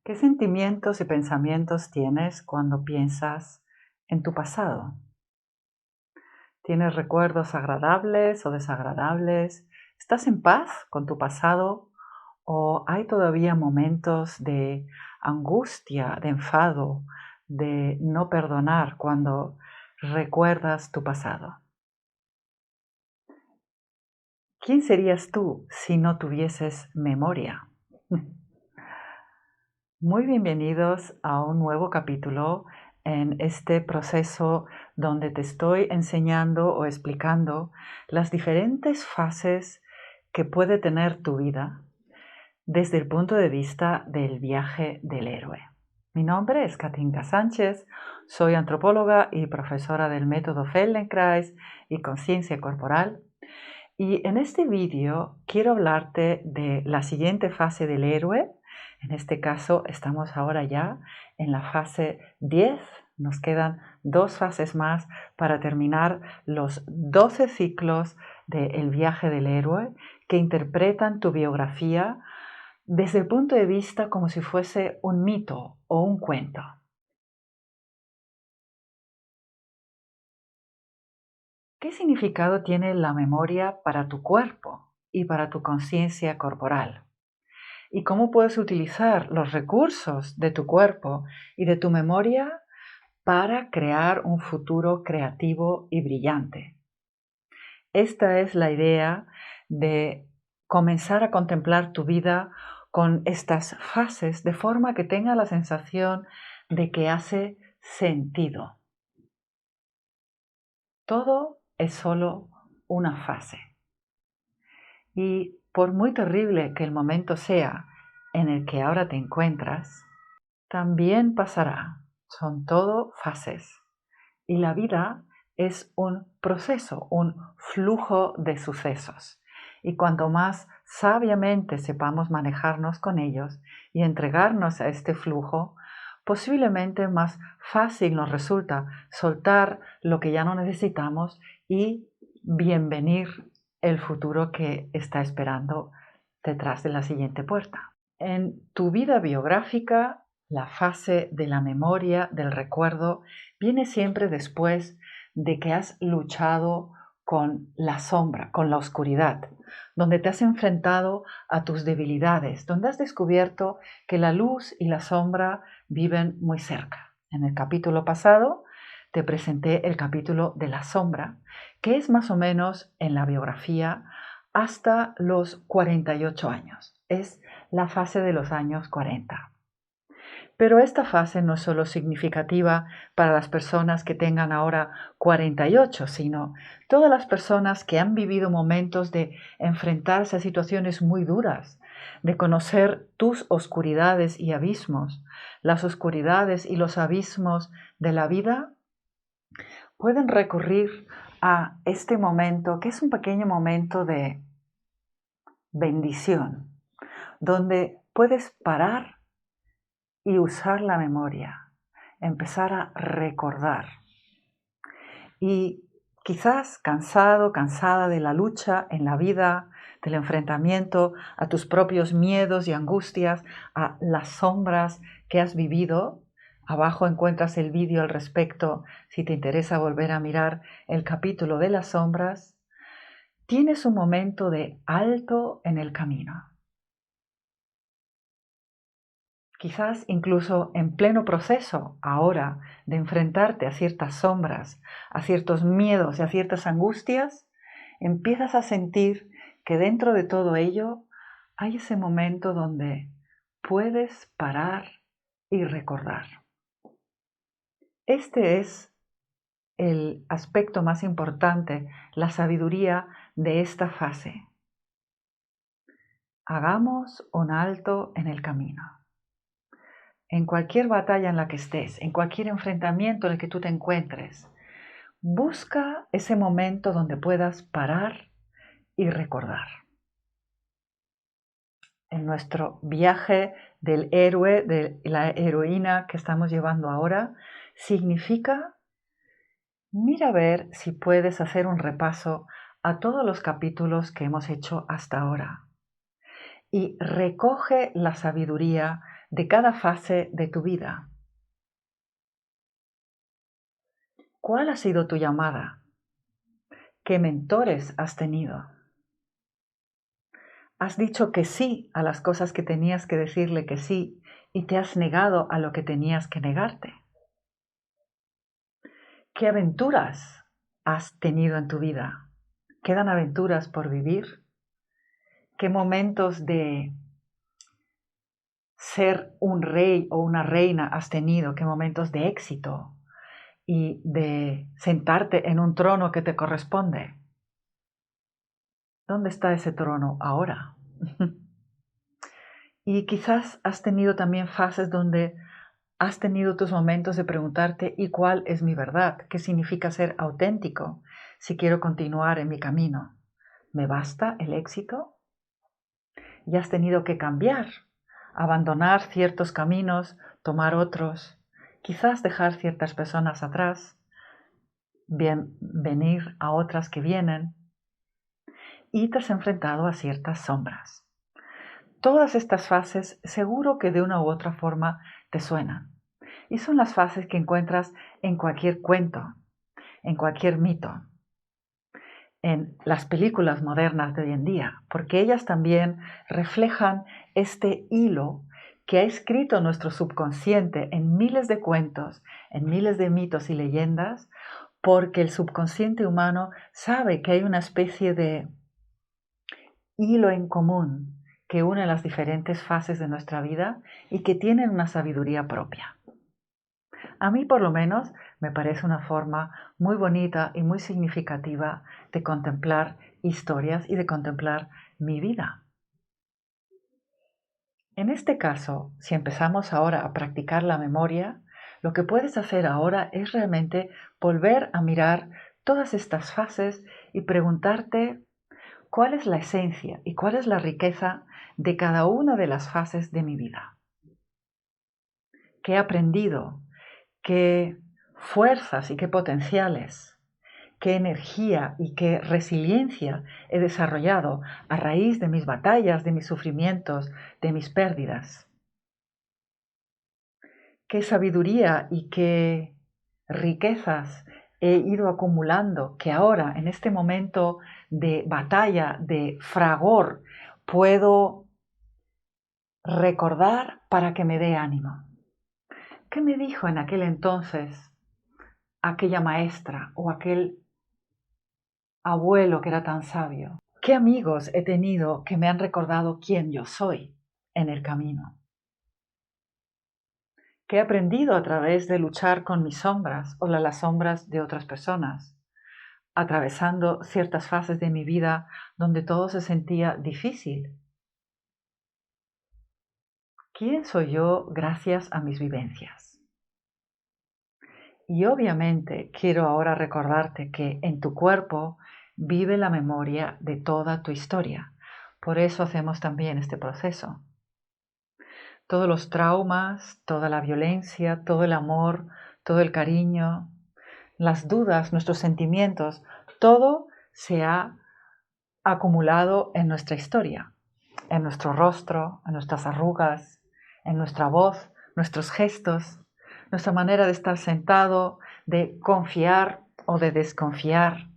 ¿Qué sentimientos y pensamientos tienes cuando piensas en tu pasado? ¿Tienes recuerdos agradables o desagradables? ¿Estás en paz con tu pasado o hay todavía momentos de angustia, de enfado, de no perdonar cuando recuerdas tu pasado? ¿Quién serías tú si no tuvieses memoria? Muy bienvenidos a un nuevo capítulo en este proceso donde te estoy enseñando o explicando las diferentes fases que puede tener tu vida desde el punto de vista del viaje del héroe. Mi nombre es Katinka Sánchez, soy antropóloga y profesora del método Feldenkrais y conciencia corporal. Y en este vídeo quiero hablarte de la siguiente fase del héroe. En este caso estamos ahora ya en la fase 10. Nos quedan 2 fases más para terminar los 12 ciclos del viaje del héroe que interpretan tu biografía desde el punto de vista como si fuese un mito o un cuento. ¿Qué significado tiene la memoria para tu cuerpo y para tu conciencia corporal? ¿Y cómo puedes utilizar los recursos de tu cuerpo y de tu memoria para crear un futuro creativo y brillante? Esta es la idea de comenzar a contemplar tu vida con estas fases de forma que tenga la sensación de que hace sentido. Todo es solo una fase. Y por muy terrible que el momento sea en el que ahora te encuentras, también pasará. Son todo fases. Y la vida es un proceso, un flujo de sucesos. Y cuanto más sabiamente sepamos manejarnos con ellos y entregarnos a este flujo, posiblemente más fácil nos resulta soltar lo que ya no necesitamos y bienvenir el futuro que está esperando detrás de la siguiente puerta. En tu vida biográfica, la fase de la memoria, del recuerdo, viene siempre después de que has luchado con la sombra, con la oscuridad, donde te has enfrentado a tus debilidades, donde has descubierto que la luz y la sombra viven muy cerca. En el capítulo pasado te presenté el capítulo de la sombra, que es más o menos en la biografía hasta los 48 años. Es la fase de los años 40. Pero esta fase no es solo significativa para las personas que tengan ahora 48, sino todas las personas que han vivido momentos de enfrentarse a situaciones muy duras, de conocer tus oscuridades y abismos, las oscuridades y los abismos de la vida, pueden recurrir a este momento, que es un pequeño momento de bendición, donde puedes parar y usar la memoria, empezar a recordar. Y quizás cansado, cansada de la lucha en la vida, del enfrentamiento a tus propios miedos y angustias, a las sombras que has vivido. Abajo encuentras el vídeo al respecto si te interesa volver a mirar el capítulo de las sombras. Tienes un momento de alto en el camino. Quizás incluso en pleno proceso ahora de enfrentarte a ciertas sombras, a ciertos miedos y a ciertas angustias, empiezas a sentir que dentro de todo ello hay ese momento donde puedes parar y recordar. Este es el aspecto más importante, la sabiduría de esta fase. Hagamos un alto en el camino. En cualquier batalla en la que estés, en cualquier enfrentamiento en el que tú te encuentres, busca ese momento donde puedas parar y recordar. En nuestro viaje del héroe, de la heroína que estamos llevando ahora, significa, mira a ver si puedes hacer un repaso a todos los capítulos que hemos hecho hasta ahora y recoge la sabiduría de cada fase de tu vida. ¿Cuál ha sido tu llamada? ¿Qué mentores has tenido? ¿Has dicho que sí a las cosas que tenías que decirle que sí y te has negado a lo que tenías que negarte? ¿Qué aventuras has tenido en tu vida? ¿Quedan aventuras por vivir? ¿Qué momentos de ser un rey o una reina has tenido? ¿Qué momentos de éxito y de sentarte en un trono que te corresponde? ¿Dónde está ese trono ahora? Y quizás has tenido también fases donde has tenido tus momentos de preguntarte ¿y cuál es mi verdad? ¿Qué significa ser auténtico si quiero continuar en mi camino? ¿Me basta el éxito? Y has tenido que cambiar, abandonar ciertos caminos, tomar otros, quizás dejar ciertas personas atrás, venir a otras que vienen, y te has enfrentado a ciertas sombras. Todas estas fases seguro que de una u otra forma te suenan. Y son las fases que encuentras en cualquier cuento, en cualquier mito, en las películas modernas de hoy en día, porque ellas también reflejan este hilo que ha escrito nuestro subconsciente en miles de cuentos, en miles de mitos y leyendas, porque el subconsciente humano sabe que hay una especie de hilo en común que une las diferentes fases de nuestra vida y que tienen una sabiduría propia. A mí, por lo menos, me parece una forma muy bonita y muy significativa de contemplar historias y de contemplar mi vida. En este caso, si empezamos ahora a practicar la memoria, lo que puedes hacer ahora es realmente volver a mirar todas estas fases y preguntarte cuál es la esencia y cuál es la riqueza de cada una de las fases de mi vida. ¿Qué he aprendido? ¿Qué fuerzas y qué potenciales, qué energía y qué resiliencia he desarrollado a raíz de mis batallas, de mis sufrimientos, de mis pérdidas? ¿Qué sabiduría y qué riquezas he ido acumulando que ahora, en este momento de batalla, de fragor, puedo recordar para que me dé ánimo? ¿Qué me dijo en aquel entonces aquella maestra o aquel abuelo que era tan sabio? ¿Qué amigos he tenido que me han recordado quién yo soy en el camino? ¿Qué he aprendido a través de luchar con mis sombras o las sombras de otras personas, atravesando ciertas fases de mi vida donde todo se sentía difícil? ¿Quién soy yo gracias a mis vivencias? Y obviamente quiero ahora recordarte que en tu cuerpo vive la memoria de toda tu historia. Por eso hacemos también este proceso. Todos los traumas, toda la violencia, todo el amor, todo el cariño, las dudas, nuestros sentimientos, todo se ha acumulado en nuestra historia, en nuestro rostro, en nuestras arrugas, en nuestra voz, nuestros gestos, nuestra manera de estar sentado, de confiar o de desconfiar,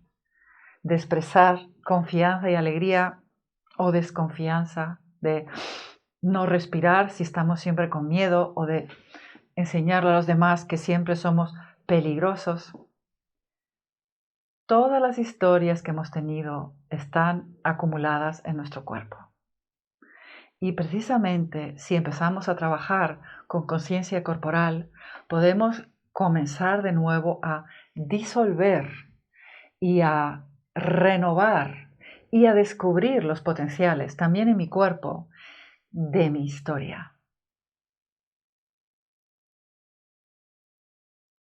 de expresar confianza y alegría o desconfianza, de no respirar si estamos siempre con miedo o de enseñarle a los demás que siempre somos peligrosos. Todas las historias que hemos tenido están acumuladas en nuestro cuerpo. Y precisamente si empezamos a trabajar con conciencia corporal, podemos comenzar de nuevo a disolver y a renovar y a descubrir los potenciales también en mi cuerpo de mi historia.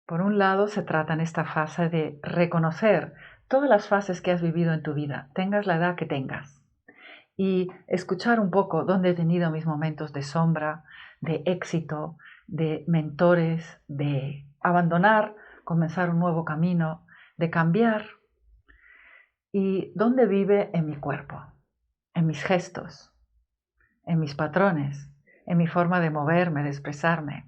Por un lado, se trata en esta fase de reconocer todas las fases que has vivido en tu vida, tengas la edad que tengas, y escuchar un poco dónde he tenido mis momentos de sombra, de éxito, de mentores, de abandonar, comenzar un nuevo camino, de cambiar, y dónde vive en mi cuerpo, en mis gestos, en mis patrones, en mi forma de moverme, de expresarme.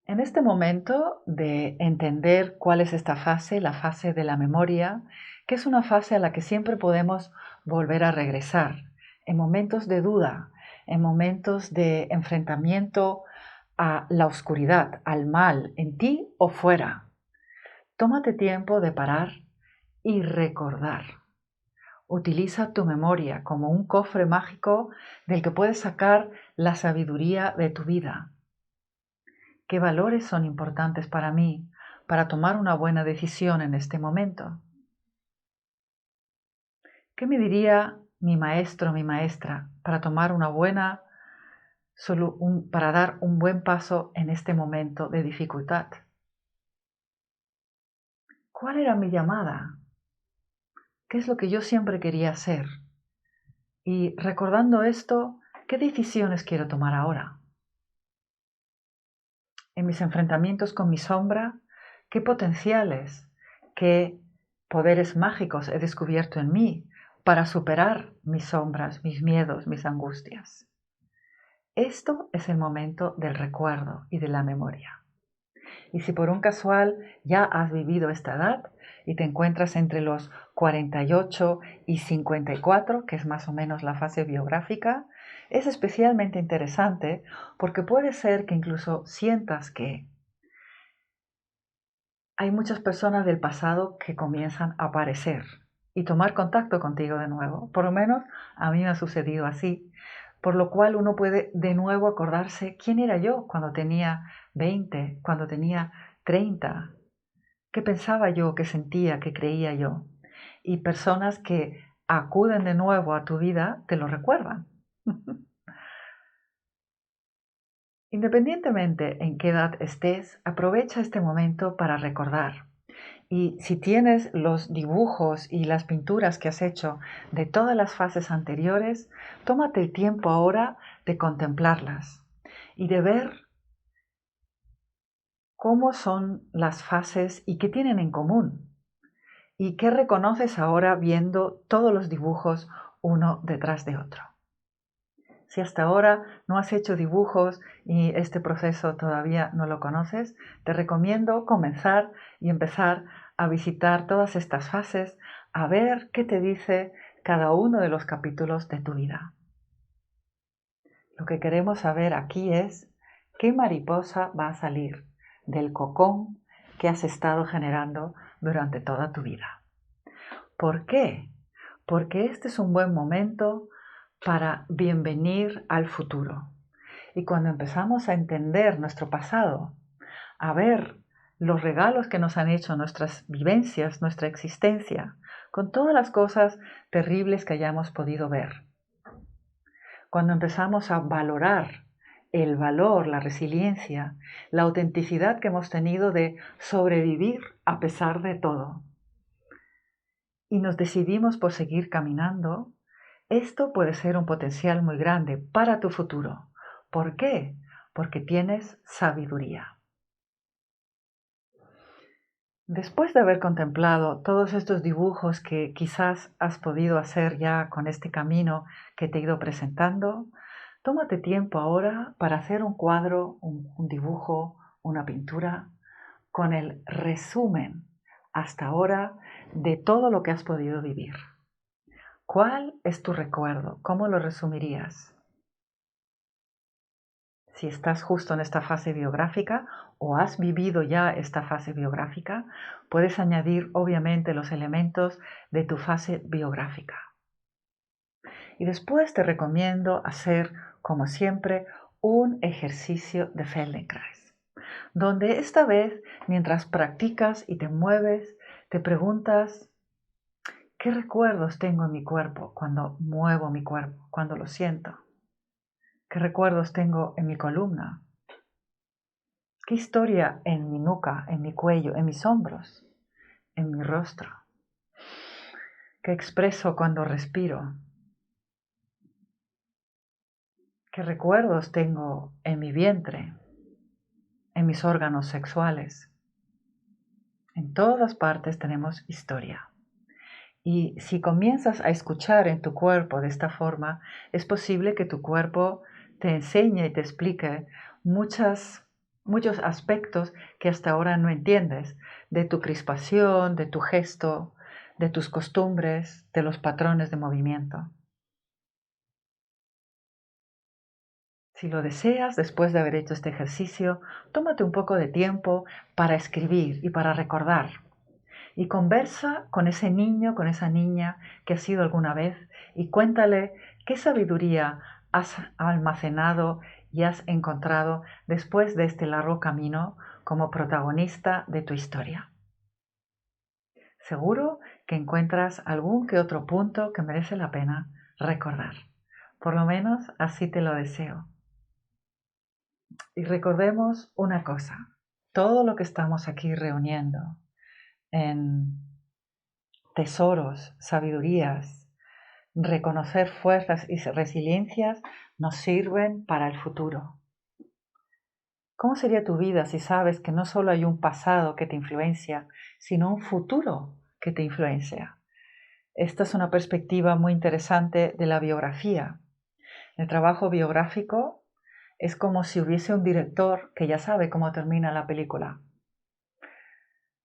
En este momento de entender cuál es esta fase, la fase de la memoria, que es una fase a la que siempre podemos volver a regresar, en momentos de duda, en momentos de enfrentamiento a la oscuridad, al mal, en ti o fuera. Tómate tiempo de parar y recordar. Utiliza tu memoria como un cofre mágico del que puedes sacar la sabiduría de tu vida. ¿Qué valores son importantes para mí para tomar una buena decisión en este momento? ¿Qué me diría mi maestro o mi maestra para tomar para dar un buen paso en este momento de dificultad? ¿Cuál era mi llamada? ¿Qué es lo que yo siempre quería hacer? Y recordando esto, ¿qué decisiones quiero tomar ahora? En mis enfrentamientos con mi sombra, ¿qué potenciales, qué poderes mágicos he descubierto en mí para superar mis sombras, mis miedos, mis angustias? Esto es el momento del recuerdo y de la memoria. Y si por un casual ya has vivido esta edad y te encuentras entre los 48 y 54, que es más o menos la fase biográfica, es especialmente interesante porque puede ser que incluso sientas que hay muchas personas del pasado que comienzan a aparecer y tomar contacto contigo de nuevo. Por lo menos a mí me ha sucedido así, por lo cual uno puede de nuevo acordarse quién era yo cuando tenía 20, cuando tenía 30, qué pensaba yo, qué sentía, qué creía yo. Y personas que acuden de nuevo a tu vida te lo recuerdan. Independientemente en qué edad estés, aprovecha este momento para recordar. Y si tienes los dibujos y las pinturas que has hecho de todas las fases anteriores, tómate el tiempo ahora de contemplarlas y de ver cómo son las fases y qué tienen en común. ¿Y qué reconoces ahora viendo todos los dibujos uno detrás de otro? Si hasta ahora no has hecho dibujos y este proceso todavía no lo conoces, te recomiendo comenzar y empezar a visitar todas estas fases, a ver qué te dice cada uno de los capítulos de tu vida. Lo que queremos saber aquí es qué mariposa va a salir del cocón que has estado generando durante toda tu vida. ¿Por qué? Porque este es un buen momento para bienvenir al futuro. Y cuando empezamos a entender nuestro pasado, a ver los regalos que nos han hecho nuestras vivencias, nuestra existencia, con todas las cosas terribles que hayamos podido ver. Cuando empezamos a valorar el valor, la resiliencia, la autenticidad que hemos tenido de sobrevivir a pesar de todo, y nos decidimos por seguir caminando, esto puede ser un potencial muy grande para tu futuro. ¿Por qué? Porque tienes sabiduría. Después de haber contemplado todos estos dibujos que quizás has podido hacer ya con este camino que te he ido presentando, tómate tiempo ahora para hacer un cuadro, un dibujo, una pintura con el resumen hasta ahora de todo lo que has podido vivir. ¿Cuál es tu recuerdo? ¿Cómo lo resumirías? Si estás justo en esta fase biográfica o has vivido ya esta fase biográfica, puedes añadir obviamente los elementos de tu fase biográfica. Y después te recomiendo hacer, como siempre, un ejercicio de Feldenkrais, donde esta vez, mientras practicas y te mueves, te preguntas, ¿qué recuerdos tengo en mi cuerpo cuando muevo mi cuerpo, cuando lo siento? ¿Qué recuerdos tengo en mi columna? ¿Qué historia en mi nuca, en mi cuello, en mis hombros, en mi rostro? ¿Qué expreso cuando respiro? ¿Qué recuerdos tengo en mi vientre, en mis órganos sexuales? En todas partes tenemos historia. Y si comienzas a escuchar en tu cuerpo de esta forma, es posible que tu cuerpo te enseñe y te explique muchos aspectos que hasta ahora no entiendes, de tu crispación, de tu gesto, de tus costumbres, de los patrones de movimiento. Si lo deseas, después de haber hecho este ejercicio, tómate un poco de tiempo para escribir y para recordar. Y conversa con ese niño, con esa niña que has sido alguna vez y cuéntale qué sabiduría has almacenado y has encontrado después de este largo camino como protagonista de tu historia. Seguro que encuentras algún que otro punto que merece la pena recordar. Por lo menos así te lo deseo. Y recordemos una cosa, todo lo que estamos aquí reuniendo en tesoros, sabidurías, reconocer fuerzas y resiliencias nos sirven para el futuro. ¿Cómo sería tu vida si sabes que no solo hay un pasado que te influencia, sino un futuro que te influencia? Esta es una perspectiva muy interesante de la biografía. El trabajo biográfico es como si hubiese un director que ya sabe cómo termina la película,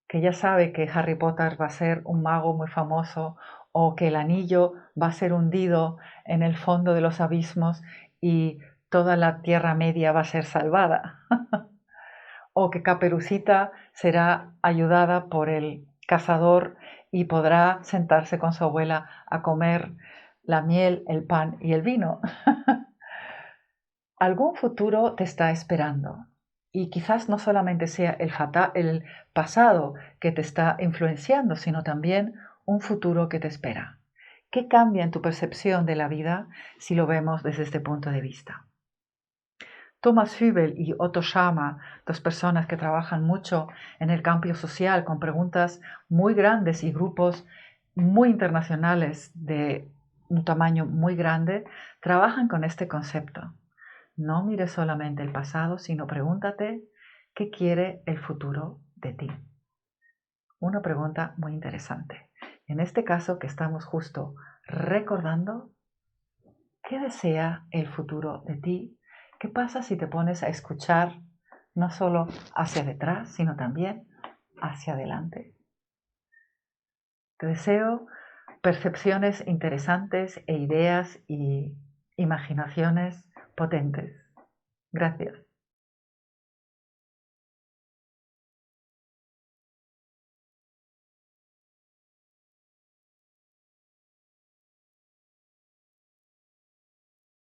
que ya sabe que Harry Potter va a ser un mago muy famoso o que el anillo va a ser hundido en el fondo de los abismos y toda la Tierra Media va a ser salvada. O que Caperucita será ayudada por el cazador y podrá sentarse con su abuela a comer la miel, el pan y el vino. Algún futuro te está esperando y quizás no solamente sea el pasado que te está influenciando, sino también un futuro que te espera. ¿Qué cambia en tu percepción de la vida si lo vemos desde este punto de vista? Thomas Hübel y Otto Schama, dos personas que trabajan mucho en el campo social con preguntas muy grandes y grupos muy internacionales de un tamaño muy grande, trabajan con este concepto. No mires solamente el pasado, sino pregúntate qué quiere el futuro de ti. Una pregunta muy interesante. En este caso que estamos justo recordando, ¿qué desea el futuro de ti? ¿Qué pasa si te pones a escuchar no solo hacia detrás, sino también hacia adelante? Te deseo percepciones interesantes e ideas y imaginaciones potentes. Gracias.